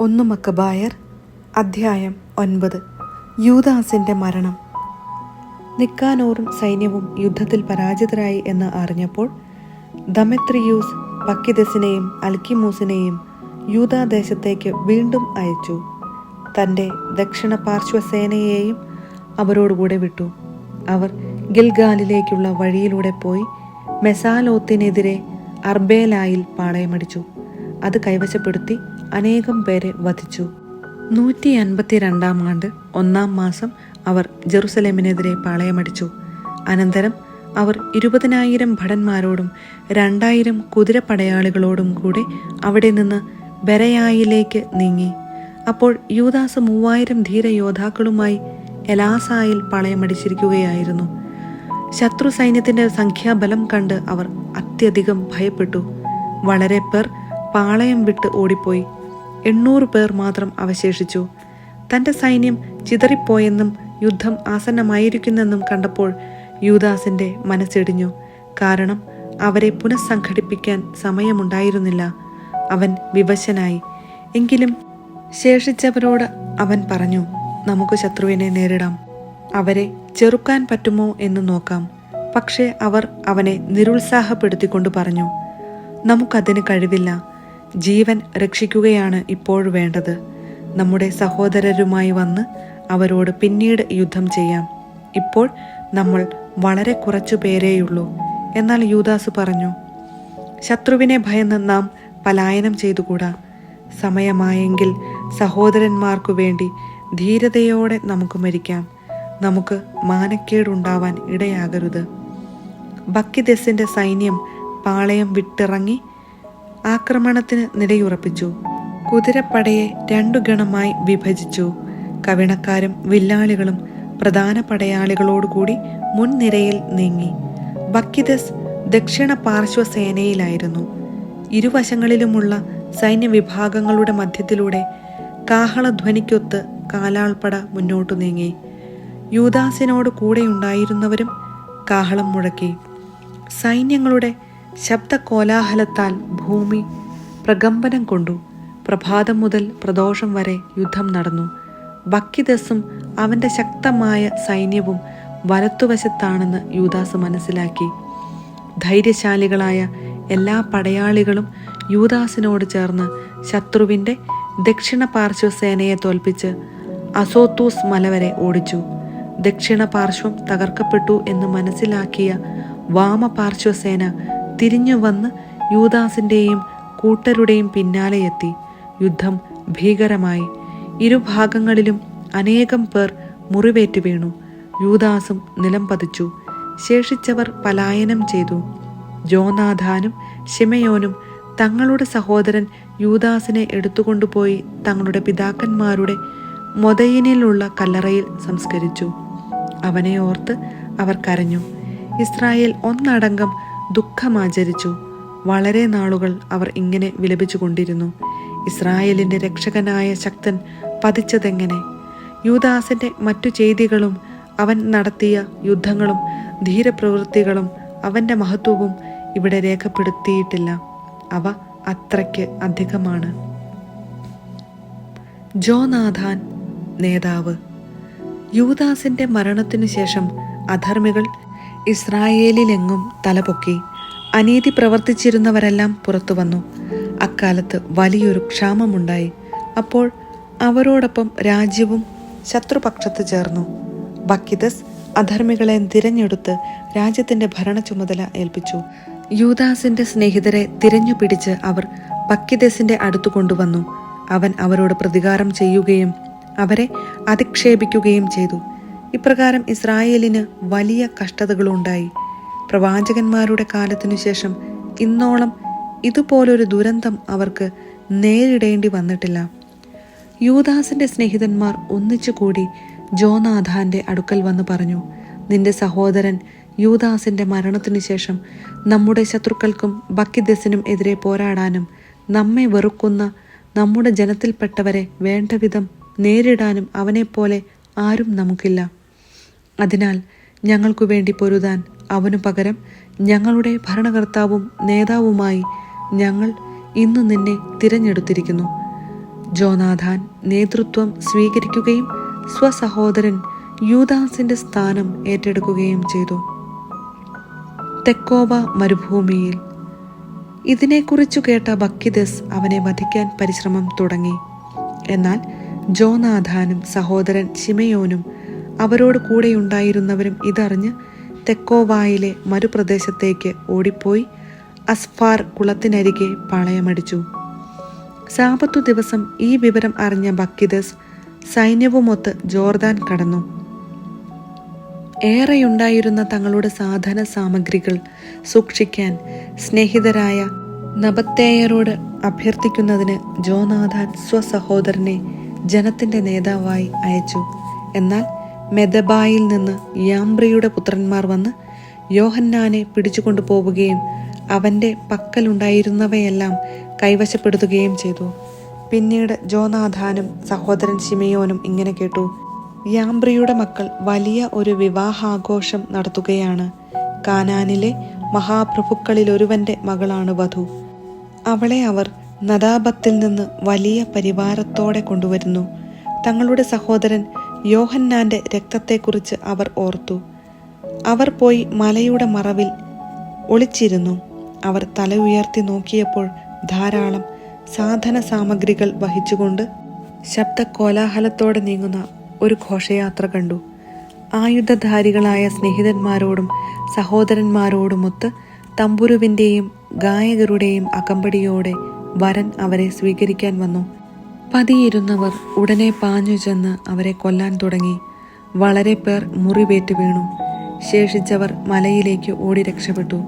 ഒന്ന് മക്കബായർ അധ്യായം 9. യൂദാസിന്റെ മരണം. നിക്കാനോറും സൈന്യവും യുദ്ധത്തിൽ പരാജിതരായി എന്ന് അറിഞ്ഞപ്പോൾ ദമെത്രിയൂസ് ബക്കിദസിനെയും അൽക്കിമൂസിനെയും യൂദാദേശത്തേക്ക് വീണ്ടും അയച്ചു. തൻ്റെ ദക്ഷിണ പാർശ്വസേനയെയും അവരോടുകൂടെ വിട്ടു. അവർ ഗിൽഗാലിലേക്കുള്ള വഴിയിലൂടെ പോയി മെസാലോത്തിനെതിരെ അർബേലായിൽ പാളയമടിച്ചു. അത് കൈവശപ്പെടുത്തി അനേകം പേരെ വധിച്ചു. 152 ആണ്ട് 1 മാസം അവർ ജെറുസലേമിനെതിരെ പാളയമടിച്ചു. അനന്തരം അവർ 20,000 ഭടന്മാരോടും 2,000 കുതിരപ്പടയാളികളോടും കൂടെ അവിടെ നിന്ന് ബെരയായിലേക്ക് നീങ്ങി. അപ്പോൾ യൂദാസ് 3,000 ധീരയോദ്ധാക്കളുമായി എലാസായിൽ പാളയമടിച്ചിരിക്കുകയായിരുന്നു. ശത്രു സൈന്യത്തിന്റെ സംഖ്യാബലം കണ്ട് അവർ അത്യധികം ഭയപ്പെട്ടു. വളരെ പേർ പാളയം വിട്ട് ഓടിപ്പോയി. 800 പേർ മാത്രം അവശേഷിച്ചു. തൻ്റെ സൈന്യം ചിതറിപ്പോയെന്നും യുദ്ധം ആസന്നമായിരിക്കുന്നെന്നും കണ്ടപ്പോൾ യൂദാസിന്റെ മനസ്സിടിഞ്ഞു. കാരണം അവരെ പുനഃസംഘടിപ്പിക്കാൻ സമയമുണ്ടായിരുന്നില്ല. അവൻ വിവശനായി. എങ്കിലും ശേഷിച്ചവരോട് അവൻ പറഞ്ഞു, നമുക്ക് ശത്രുവിനെ നേരിടാം. അവരെ ചെറുക്കാൻ പറ്റുമോ എന്ന് നോക്കാം. പക്ഷേ അവർ അവനെ നിരുത്സാഹപ്പെടുത്തിക്കൊണ്ട് പറഞ്ഞു, നമുക്കതിന് കഴിവില്ല. ജീവൻ രക്ഷിക്കുകയാണ് ഇപ്പോൾ വേണ്ടത്. നമ്മുടെ സഹോദരരുമായി വന്ന് അവരോട് പിന്നീട് യുദ്ധം ചെയ്യാം. ഇപ്പോൾ നമ്മൾ വളരെ കുറച്ചു പേരേയുള്ളൂ. എന്നാൽ യൂദാസ് പറഞ്ഞു, ശത്രുവിനെ ഭയന്ന് നാം പലായനം ചെയ്തുകൂടാ. സമയമായെങ്കിൽ സഹോദരന്മാർക്കു വേണ്ടി ധീരതയോടെ നമുക്ക് മരിക്കാം. നമുക്ക് മാനക്കേടുണ്ടാവാൻ ഇടയാകരുത്. ബക്കിദസിന്റെ സൈന്യം പാളയം വിട്ടിറങ്ങി ആക്രമണത്തിന് നിലയുറപ്പിച്ചു. കുതിരപ്പടയെ 2 ഗണമായി വിഭജിച്ചു. കവിണക്കാരും വില്ലാളികളും പ്രധാന പടയാളികളോടുകൂടി മുൻനിരയിൽ നീങ്ങി. ബക്കിദസ് ദക്ഷിണ പാർശ്വസേനയിലായിരുന്നു. ഇരുവശങ്ങളിലുമുള്ള സൈന്യവിഭാഗങ്ങളുടെ മധ്യത്തിലൂടെ കാഹളധ്വനിക്കൊത്ത് കാലാൾപ്പട മുന്നോട്ടു നീങ്ങി. യൂദാസിനോട് കൂടെയുണ്ടായിരുന്നവരും കാഹളം മുഴക്കി. സൈന്യങ്ങളുടെ ശബ്ദകോലാഹലത്താൽ ഭൂമി പ്രകമ്പനം കൊണ്ടു. പ്രഭാതം മുതൽ പ്രദോഷം വരെ യുദ്ധം നടന്നു. ബക്കിദസും അവന്റെ ശക്തമായ സൈന്യവും വലത്തുവശത്താണെന്ന് യൂദാസ് മനസ്സിലാക്കി. ധൈര്യശാലികളായ എല്ലാ പടയാളികളും യൂദാസിനോട് ചേർന്ന് ശത്രുവിന്റെ ദക്ഷിണ പാർശ്വസേനയെ തോൽപ്പിച്ച് അസോത്തൂസ് മലവരെ ഓടിച്ചു. ദക്ഷിണ പാർശ്വം തകർക്കപ്പെട്ടു എന്ന് മനസ്സിലാക്കിയ വാമപാർശ്വസേന തിരിഞ്ഞു വന്ന് യൂദാസിന്റെയും കൂട്ടരുടെയും പിന്നാലെ എത്തി. യുദ്ധം ഭീകരമായി. ഇരുഭാഗങ്ങളിലും അനേകം പേർ മുറിവേറ്റ് വീണു. യൂദാസും നിലം പതിച്ചു. ശേഷിച്ചവർ പലായനം ചെയ്തു. ജോനാഥാനും ശിമയോനും തങ്ങളുടെ സഹോദരൻ യൂദാസിനെ എടുത്തുകൊണ്ടുപോയി തങ്ങളുടെ പിതാക്കന്മാരുടെ മൊദയിനിലുള്ള കല്ലറയിൽ സംസ്കരിച്ചു. അവനെ ഓർത്ത് അവർ കരഞ്ഞു. ഇസ്രായേൽ ഒന്നടങ്കം ദുഃഖമാചരിച്ചു. വളരെ നാളുകൾ അവർ ഇങ്ങനെ വിലപിച്ചു കൊണ്ടിരുന്നു. ഇസ്രായേലിന്റെ രക്ഷകനായ ശക്തൻ പതിച്ചതെങ്ങനെ? യൂദാസിന്റെ മറ്റു ചെയ്തികളും അവൻ നടത്തിയ യുദ്ധങ്ങളും ധീരപ്രവൃത്തികളും അവന്റെ മഹത്വവും ഇവിടെ രേഖപ്പെടുത്തിയിട്ടില്ല. അവ അത്രയ്ക്ക് അധികമാണ്. ജോനാഥാൻ നേതാവ്. യൂദാസിന്റെ മരണത്തിനു ശേഷം അധർമ്മികൾ ഇസ്രായേലിലെങ്ങും തലപൊക്കി. അനീതി പ്രവർത്തിച്ചിരുന്നവരെല്ലാം പുറത്തു വന്നു. അക്കാലത്ത് വലിയൊരു ക്ഷാമമുണ്ടായി. അപ്പോൾ അവരോടൊപ്പം രാജ്യവും ശത്രുപക്ഷത്ത് ചേർന്നു. ബക്കിദസ് അധർമ്മികളെ തിരഞ്ഞെടുത്ത് രാജ്യത്തിന്റെ ഭരണ ചുമതല ഏൽപ്പിച്ചു. യൂദാസിന്റെ സ്നേഹിതരെ തിരഞ്ഞു പിടിച്ച് അവർ ബക്കിദസിന്റെ അടുത്തു കൊണ്ടുവന്നു. അവൻ അവരോട് പ്രതികാരം ചെയ്യുകയും അവരെ അധിക്ഷേപിക്കുകയും ചെയ്തു. ഇപ്രകാരം ഇസ്രായേലിന് വലിയ കഷ്ടതകളുണ്ടായി. പ്രവാചകന്മാരുടെ കാലത്തിനു ശേഷം ഇന്നോളം ഇതുപോലൊരു ദുരന്തം അവർക്ക് നേരിടേണ്ടി വന്നിട്ടില്ല. യൂദാസിന്റെ സ്നേഹിതന്മാർ ഒന്നിച്ചുകൂടി ജോനാഥാന്റെ അടുക്കൽ വന്ന് പറഞ്ഞു, നിന്റെ സഹോദരൻ യൂദാസിന്റെ മരണത്തിനു ശേഷം നമ്മുടെ ശത്രുക്കൾക്കും ബക്കിദസിനും എതിരെ പോരാടാനും നമ്മെ വെറുക്കുന്ന നമ്മുടെ ജനത്തിൽപ്പെട്ടവരെ വേണ്ടവിധം നേരിടാനും അവനെപ്പോലെ ആരും നമുക്കില്ല. അതിനാൽ ഞങ്ങൾക്കു വേണ്ടി പൊരുതാൻ അവനു പകരം ഞങ്ങളുടെ ഭരണകർത്താവും നേതാവുമായി ഞങ്ങൾ ഇന്ന് നിന്നെ തിരഞ്ഞെടുത്തിരിക്കുന്നു. ജോനാഥാൻ നേതൃത്വം സ്വീകരിക്കുകയും സ്വസഹോദരൻ യൂദാസിന്റെ സ്ഥാനം ഏറ്റെടുക്കുകയും ചെയ്തു. തെക്കോവ മരുഭൂമിയിൽ. ഇതിനെക്കുറിച്ചു കേട്ട ബക്കിദസ് അവനെ വധിക്കാൻ പരിശ്രമം തുടങ്ങി. എന്നാൽ ജോനാഥാനും സഹോദരൻ ശിമയോനും അവരോട് കൂടെയുണ്ടായിരുന്നവരും ഇതറിഞ്ഞ് തെക്കോവായിലെ മരുപ്രദേശത്തേക്ക് ഓടിപ്പോയി അസ്ഫാർ കുളത്തിനരികെ പാളയമടിച്ചു. സാബത്തു ദിവസം ഈ വിവരം അറിഞ്ഞ ബക്കിദസ് സൈന്യവുമൊത്ത് ജോർദാൻ കടന്നു. ഏറെയുണ്ടായിരുന്ന തങ്ങളുടെ സാധന സാമഗ്രികൾ സൂക്ഷിക്കാൻ സ്നേഹിതരായ നബത്തേയരോട് അഭ്യർത്ഥിക്കുന്നതിന് ജോനാഥാൻ സ്വസഹോദരനെ ജനത്തിന്റെ നേതാവായി അയച്ചു. എന്നാൽ മെദബായിൽ നിന്ന് യാംബ്രിയുടെ പുത്രന്മാർ വന്ന് യോഹന്നാനെ പിടിച്ചുകൊണ്ടു പോവുകയും അവന്റെ പക്കലുണ്ടായിരുന്നവയെല്ലാം കൈവശപ്പെടുത്തുകയും ചെയ്തു. പിന്നീട് ജോനാഥാനും സഹോദരൻ ശിമയോനും ഇങ്ങനെ കേട്ടു: യാംബ്രിയുടെ മക്കൾ വലിയ ഒരു വിവാഹാഘോഷം നടത്തുകയാണ്. കാനാനിലെ മഹാപ്രഭുക്കളിലൊരുവന്റെ മകളാണ് വധു. അവളെ അവർ നദാബത്തിൽ നിന്ന് വലിയ പരിവാരത്തോടെ കൊണ്ടുവരുന്നു. തങ്ങളുടെ സഹോദരൻ യോഹന്നാന്റെ രക്തത്തെക്കുറിച്ച് അവർ ഓർത്തു. അവർ പോയി മലയുടെ മറവിൽ ഒളിച്ചിരുന്നു. അവർ തല ഉയർത്തി നോക്കിയപ്പോൾ ധാരാളം സാധന സാമഗ്രികൾ വഹിച്ചുകൊണ്ട് ശബ്ദകോലാഹലത്തോടെ നീങ്ങുന്ന ഒരു ഘോഷയാത്ര കണ്ടു. ആയുധധാരികളായ സ്നേഹിതന്മാരോടും സഹോദരന്മാരോടുമൊത്ത് തമ്പുരുവിൻ്റെയും ഗായകരുടെയും അകമ്പടിയോടെ വരൻ അവരെ സ്വീകരിക്കാൻ വന്നു. പതിയിരുന്നവർ ഉടനെ പാഞ്ഞു ചെന്ന് അവരെ കൊല്ലാൻ തുടങ്ങി. വളരെ പേർ മുറിവേറ്റ് വീണു. ശേഷിച്ചവർ മലയിലേക്ക് ഓടി രക്ഷപ്പെട്ടു.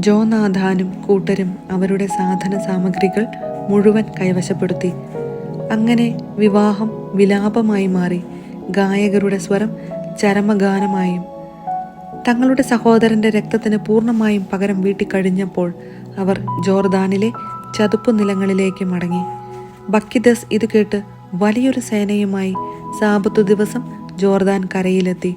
ജോനാഥാനും കൂട്ടരും അവരുടെ സാധന സാമഗ്രികൾ മുഴുവൻ കൈവശപ്പെടുത്തി. അങ്ങനെ വിവാഹം വിലാപമായി മാറി. ഗായകരുടെ സ്വരം ചരമഗാനമായും. തങ്ങളുടെ സഹോദരന്റെ രക്തത്തിന് പൂർണ്ണമായും പകരം വീട്ടിക്കഴിഞ്ഞപ്പോൾ അവർ ജോർദാനിലെ ചതുപ്പു നിലങ്ങളിലേക്ക് മടങ്ങി. ബക്കിദസ് ഇത് കേട്ട് വലിയൊരു സേനയുമായി സാബത്തു ദിവസം ജോർദാൻ കരയിലെത്തി.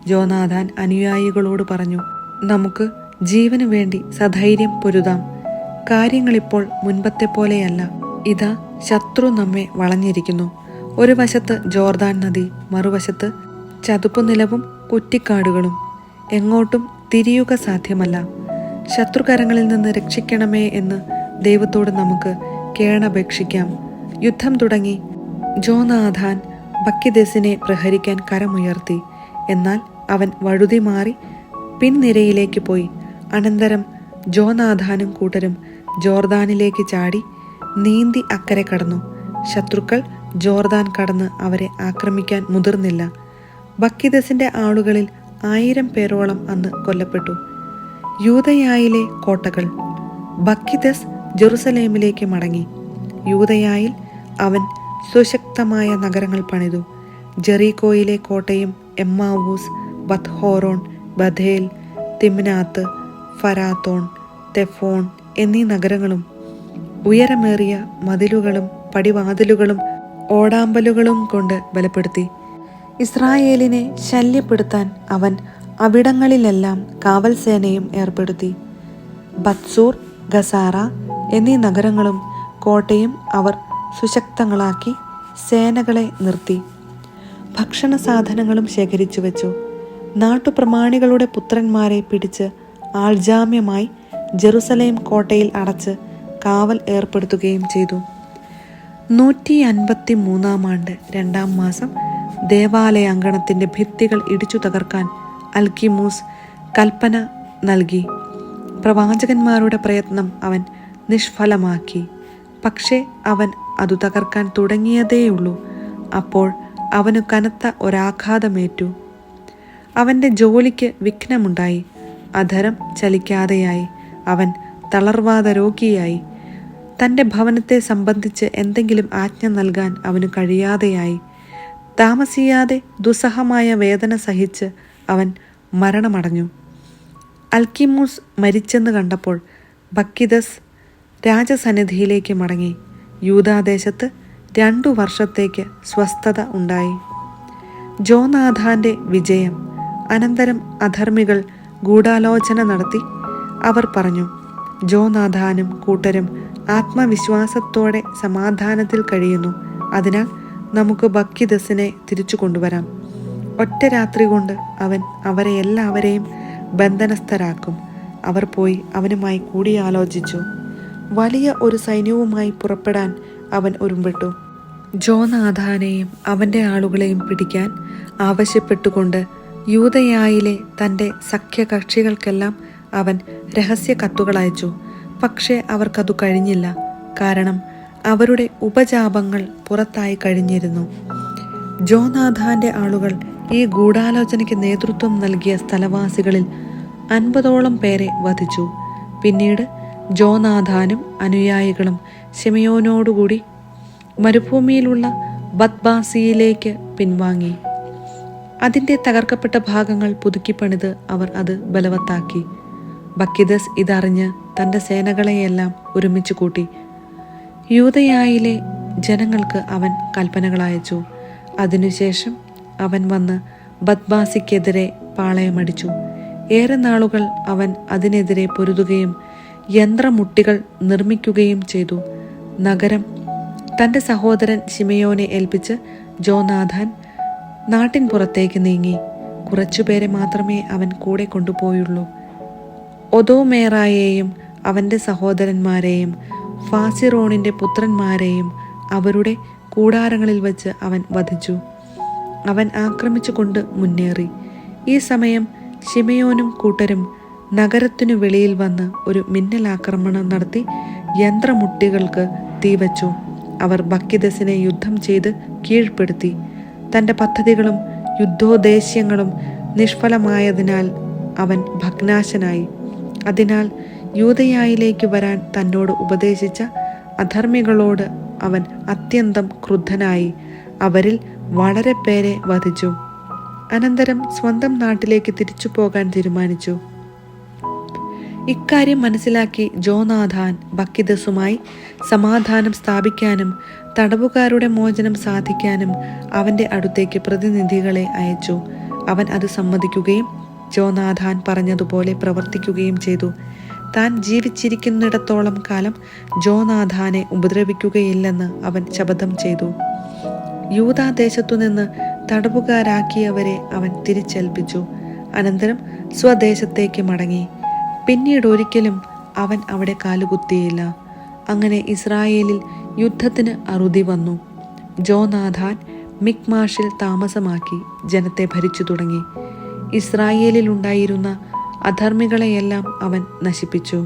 ജോനാഥാൻ അനുയായികളോട് പറഞ്ഞു: നമുക്ക് ജീവന് വേണ്ടി സധൈര്യം പൊരുതാം. കാര്യങ്ങളിപ്പോൾ മുൻപത്തെ പോലെയല്ല. ഇതാ ശത്രു നമ്മെ വളഞ്ഞിരിക്കുന്നു. ഒരു വശത്ത് ജോർദാൻ നദി, മറുവശത്ത് ചതുപ്പു നിലവും കുറ്റിക്കാടുകളും. എങ്ങോട്ടും തിരിയുക സാധ്യമല്ല. ശത്രുകരങ്ങളിൽ നിന്ന് രക്ഷിക്കണമേ എന്ന് ദൈവത്തോട് നമുക്ക് കേണപേക്ഷിക്കാം. യുദ്ധം തുടങ്ങി. ജോനാഥാൻ ബക്കിദസിനെ പ്രഹരിക്കാൻ കരമുയർത്തി. എന്നാൽ അവൻ വഴുതി മാറി പിൻനിരയിലേക്ക് പോയി. അനന്തരം ജോനാഥാനും കൂട്ടരും ജോർദാനിലേക്ക് ചാടി നീന്തി അക്കരെ കടന്നു. ശത്രുക്കൾ ജോർദാൻ കടന്ന് അവരെ ആക്രമിക്കാൻ മുതിർന്നില്ല. ബക്കിദസിന്റെ ആളുകളിൽ 1000 പേരോളം അന്ന് കൊല്ലപ്പെട്ടു. യൂദയായിലെ കോട്ടകൾ. ബക്കിദസ് ജെറുസലേമിലേക്ക് മടങ്ങി. യൂദയായിൽ അവൻ സുശക്തമായ നഗരങ്ങൾ പണിതു. ജെറീക്കോയിലെ കോട്ടയും എമ്മാവൂസ്, ബത്ഹോരോൺ, ബഥേൽ, തിമ്നാത്ത്, ഫരാത്തോൺ, തെഫോൺ എന്നീ നഗരങ്ങളും ഉയരമേറിയ മതിലുകളും പടിവാതിലുകളും ഓടാമ്പലുകളും കൊണ്ട് ബലപ്പെടുത്തി. ഇസ്രായേലിനെ ശല്യപ്പെടുത്താൻ അവൻ അവിടങ്ങളിലെല്ലാം കാവൽ സേനയും ഏർപ്പെടുത്തി. ബത്സൂർ, ഗസാറ എന്നീ നഗരങ്ങളും കോട്ടയും അവർ സുശക്തങ്ങളാക്കി സേനകളെ നിർത്തി. ഭക്ഷണ സാധനങ്ങളും ശേഖരിച്ചു വെച്ചു. നാട്ടുപ്രമാണികളുടെ പുത്രന്മാരെ പിടിച്ച് ആൾജാമ്യമായി ജെറുസലേം കോട്ടയിൽ അടച്ച് കാവൽ ഏർപ്പെടുത്തുകയും ചെയ്തു. 153 ആണ്ട് 2-ാം മാസം ദേവാലയാങ്കണത്തിന്റെ ഭിത്തികൾ ഇടിച്ചു തകർക്കാൻ അൽക്കിമൂസ് കൽപ്പന നൽകി. പ്രവാചകന്മാരുടെ പ്രയത്നം അവൻ നിഷ്ഫലമാക്കി. പക്ഷേ അവൻ അതു തകർക്കാൻ തുടങ്ങിയതേയുള്ളൂ. അപ്പോൾ അവനു കനത്ത ഒരാഘാതമേറ്റു. അവന്റെ ജോലിക്ക് വിഘ്നമുണ്ടായി. അധരം ചലിക്കാതെയായി. അവൻ തളർവാദ രോഗിയായി. തൻ്റെ ഭവനത്തെ സംബന്ധിച്ച് എന്തെങ്കിലും ആജ്ഞ നൽകാൻ അവന് കഴിയാതെയായി. താമസിയാതെ ദുസ്സഹമായ വേദന സഹിച്ച് അവൻ മരണമടഞ്ഞു. അൽക്കിമൂസ് മരിച്ചെന്ന് കണ്ടപ്പോൾ ബക്കിദസ് രാജസന്നിധിയിലേക്ക് മടങ്ങി. യൂദാദേശത്ത് 2 വർഷത്തേക്ക് സ്വസ്ഥത ഉണ്ടായി. ജോനാഥാന്റെ വിജയം. അനന്തരം അധർമ്മികൾ ഗൂഢാലോചന നടത്തി. അവർ പറഞ്ഞു: ജോനാഥാനും കൂട്ടരും ആത്മവിശ്വാസത്തോടെ സമാധാനത്തിൽ കഴിയുന്നു. അതിനാൽ നമുക്ക് ബക്കിദസിനെ തിരിച്ചു കൊണ്ടുവരാം. ഒറ്റ രാത്രി കൊണ്ട് അവൻ അവരെ എല്ലാവരെയും ബന്ധനസ്ഥരാക്കും. അവർ പോയി അവനുമായി കൂടിയാലോചിച്ചു. വലിയ ഒരു സൈന്യവുമായി പുറപ്പെടാൻ അവൻ ഒരുമ്പെട്ടു. ജോനാഥാനെയും അവൻ്റെ ആളുകളെയും പിടിക്കാൻ ആവശ്യപ്പെട്ടുകൊണ്ട് യൂദയായിലെ തൻ്റെ സഖ്യകക്ഷികൾക്കെല്ലാം അവൻ രഹസ്യ കത്തുകൾ അയച്ചു. പക്ഷേ അവർക്കതു കഴിഞ്ഞില്ല. കാരണം അവരുടെ ഉപജാപങ്ങൾ പുറത്തായി കഴിഞ്ഞിരുന്നു. ജോനാഥാന്റെ ആളുകൾ ഈ ഗൂഢാലോചനയ്ക്ക് നേതൃത്വം നൽകിയ സ്ഥലവാസികളിൽ 50ഓളം പേരെ വധിച്ചു. പിന്നീട് ജോനാഥാനും അനുയായികളും ശിമയോനോടുകൂടി മരുഭൂമിയിലുള്ള ബത്ബാസിയിലേക്ക് പിൻവാങ്ങി. അതിൻ്റെ തകർക്കപ്പെട്ട ഭാഗങ്ങൾ പുതുക്കിപ്പണിത് അവർ അത് ബലവത്താക്കി. ബക്കിദസ് ഇതറിഞ്ഞ് തൻ്റെ സേനകളെയെല്ലാം ഒരുമിച്ച് കൂട്ടി. യൂദയായിലെ ജനങ്ങൾക്ക് അവൻ കൽപ്പനകൾ അയച്ചു. അതിനുശേഷം അവൻ വന്ന് ബത്ബാസിക്കെതിരെ പാളയമടിച്ചു. ഏറെ നാളുകൾ അവൻ അതിനെതിരെ പൊരുതുകയും യന്ത്രമുട്ടികൾ നിർമ്മിക്കുകയും ചെയ്തു. നഗരം തൻ്റെ സഹോദരൻ ശിമയോനെ ഏൽപ്പിച്ച് ജോനാഥാൻ നാട്ടിൻ പുറത്തേക്ക് നീങ്ങി. കുറച്ചുപേരെ മാത്രമേ അവൻ കൂടെ കൊണ്ടുപോയുള്ളൂ. ഒദോമേറായെയും അവൻ്റെ സഹോദരന്മാരെയും ഫാസിറോണിൻ്റെ പുത്രന്മാരെയും അവരുടെ കൂടാരങ്ങളിൽ വച്ച് അവൻ വധിച്ചു. അവൻ ആക്രമിച്ചു കൊണ്ട് മുന്നേറി. ഈ സമയം ശിമയോനും കൂട്ടരും നഗരത്തിനു വെളിയിൽ വന്ന് ഒരു മിന്നലാക്രമണം നടത്തി യന്ത്രമുട്ടികൾക്ക് തീവച്ചു. അവർ ബക്കിദസിനെ യുദ്ധം ചെയ്ത് കീഴ്പ്പെടുത്തി. തൻ്റെ പദ്ധതികളും യുദ്ധോദ്ദേശ്യങ്ങളും നിഷ്ഫലമായതിനാൽ അവൻ ഭഗ്നാശനായി. അതിനാൽ യൂദയായിലേക്ക് വരാൻ തന്നോട് ഉപദേശിച്ച അധർമ്മികളോട് അവൻ അത്യന്തം ക്രുദ്ധനായി അവരിൽ വളരെ പേരെ വധിച്ചു. അനന്തരം സ്വന്തം നാട്ടിലേക്ക് തിരിച്ചു പോകാൻ തീരുമാനിച്ചു. ഇക്കാര്യം മനസ്സിലാക്കി ജോനാഥാൻ ബക്കിദസുമായി സമാധാനം സ്ഥാപിക്കാനും തടവുകാരുടെ മോചനം സാധിക്കാനും അവൻ്റെ അടുത്തേക്ക് പ്രതിനിധികളെ അയച്ചു. അവൻ അത് സമ്മതിക്കുകയും ജോനാഥാൻ പറഞ്ഞതുപോലെ പ്രവർത്തിക്കുകയും ചെയ്തു. താൻ ജീവിച്ചിരിക്കുന്നിടത്തോളം കാലം ജോനാഥാനെ ഉപദ്രവിക്കുകയില്ലെന്ന് അവൻ ശപഥം ചെയ്തു. യൂദാദേശത്തുനിന്ന് തടവുകാരാക്കിയവരെ അവൻ തിരിച്ചേൽപ്പിച്ചു. അനന്തരം സ്വദേശത്തേക്ക് മടങ്ങി. പിന്നീട് ഒരിക്കലും അവൻ അവിടെ കാലുകുത്തിയില്ല. അങ്ങനെ ഇസ്രായേലിൽ യുദ്ധത്തിന് അറുതി വന്നു. ജോനാഥാൻ മിക്മാഷിൽ താമസമാക്കി ജനത്തെ ഭരിച്ചു തുടങ്ങി. ഇസ്രായേലിലുണ്ടായിരുന്ന അധർമ്മികളെയെല്ലാം അവൻ നശിപ്പിച്ചു.